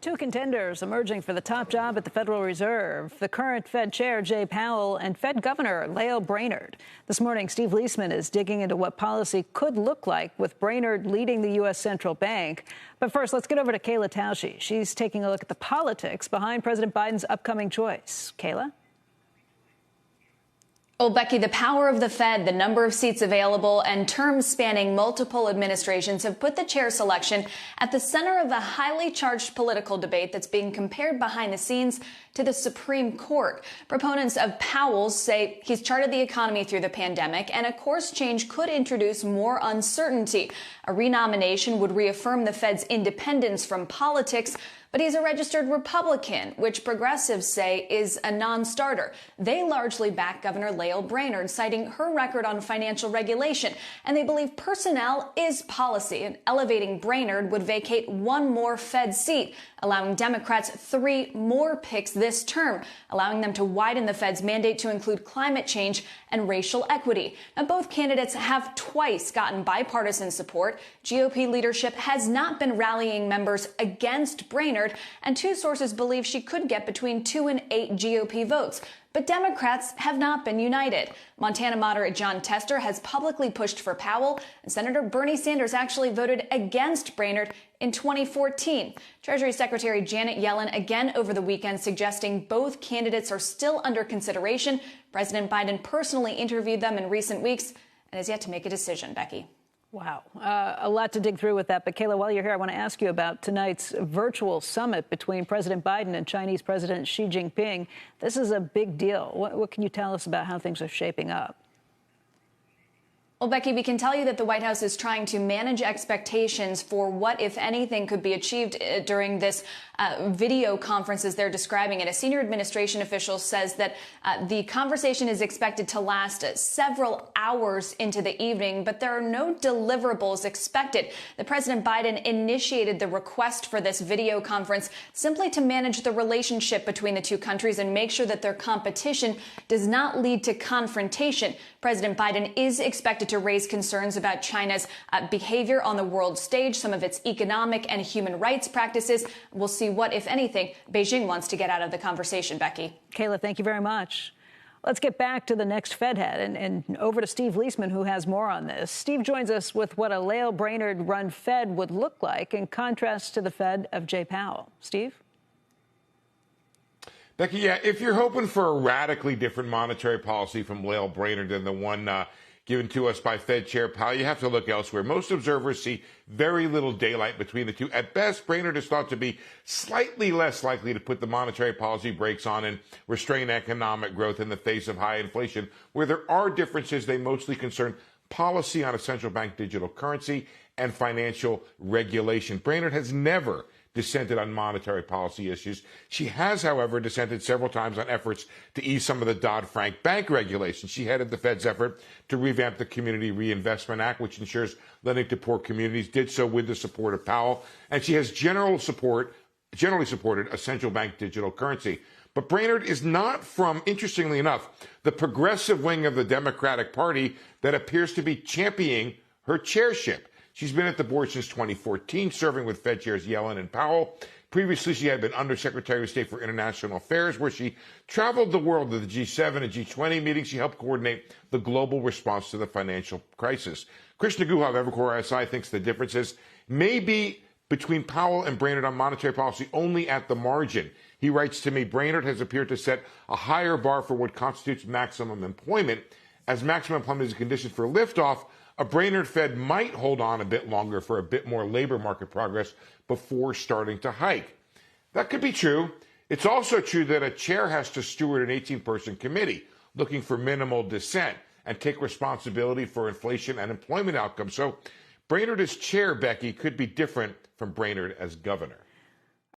Two contenders emerging for the top job at the Federal Reserve, the current Fed Chair, Jay Powell, and Fed Governor, Lael Brainard. This morning, Steve Leisman is digging into what policy could look like with Brainard leading the U.S. Central Bank. But first, let's get over to Kayla Tausche. She's taking a look at the politics behind President Biden's upcoming choice. Kayla? Well, Becky, the power of the Fed, the number of seats available, and terms spanning multiple administrations have put the chair selection at the center of the highly charged political debate that's being compared behind the scenes to the Supreme Court. Proponents of Powell's say he's charted the economy through the pandemic, and a course change could introduce more uncertainty. A renomination would reaffirm the Fed's independence from politics, but he's a registered Republican, which progressives say is a non-starter. They largely back Governor Lael Brainard, citing her record on financial regulation, and they believe personnel is policy, and elevating Brainard would vacate one more Fed seat, allowing Democrats 3 more picks this term, allowing them to widen the Fed's mandate to include climate change and racial equity. Now, both candidates have twice gotten bipartisan support. GOP leadership has not been rallying members against Brainard, and 2 sources believe she could get between 2 and 8 GOP votes. But Democrats have not been united. Montana moderate John Tester has publicly pushed for Powell, and Senator Bernie Sanders actually voted against Brainard in 2014. Treasury Secretary Janet Yellen again over the weekend suggesting both candidates are still under consideration. President Biden personally interviewed them in recent weeks and has yet to make a decision, Becky. Wow. A lot to dig through with that. But, Kayla, while you're here, I want to ask you about tonight's virtual summit between President Biden and Chinese President Xi Jinping. This is a big deal. What can you tell us about how things are shaping up? Well, Becky, we can tell you that the White House is trying to manage expectations for what, if anything, could be achieved during this video conference, as they're describing it. A senior administration official says that the conversation is expected to last several hours into the evening, but there are no deliverables expected. The President Biden initiated the request for this video conference simply to manage the relationship between the two countries and make sure that their competition does not lead to confrontation. President Biden is expected to raise concerns about China's behavior on the world stage, some of its economic and human rights practices. We'll see what, if anything, Beijing wants to get out of the conversation, Becky. Kayla, thank you very much. Let's get back to the next Fed head and over to Steve Leisman, who has more on this. Steve joins us with what a Lael Brainard-run Fed would look like in contrast to the Fed of Jay Powell. Steve? Becky, yeah, if you're hoping for a radically different monetary policy from Lael Brainard than the one given to us by Fed Chair Powell, you have to look elsewhere. Most observers see very little daylight between the two. At best, Brainard is thought to be slightly less likely to put the monetary policy brakes on and restrain economic growth in the face of high inflation. Where there are differences, they mostly concern policy on a central bank digital currency and financial regulation. Brainard has never dissented on monetary policy issues. She has, however, dissented several times on efforts to ease some of the Dodd-Frank bank regulations. She headed the Fed's effort to revamp the Community Reinvestment Act, which ensures lending to poor communities, did so with the support of Powell. And she has generally supported a central bank digital currency. But Brainard is not from, interestingly enough, the progressive wing of the Democratic Party that appears to be championing her chairship. She's been at the board since 2014, serving with Fed chairs Yellen and Powell. Previously, she had been Undersecretary of State for International Affairs, where she traveled the world to the G7 and G20 meetings. She helped coordinate the global response to the financial crisis. Krishna Guha of Evercore ISI thinks the differences may be between Powell and Brainard on monetary policy only at the margin. He writes to me, Brainard has appeared to set a higher bar for what constitutes maximum employment. As maximum employment is a condition for liftoff, a Brainard Fed might hold on a bit longer for a bit more labor market progress before starting to hike. That could be true. It's also true that a chair has to steward an 18-person committee looking for minimal dissent and take responsibility for inflation and employment outcomes. So Brainard as chair, Becky, could be different from Brainard as governor.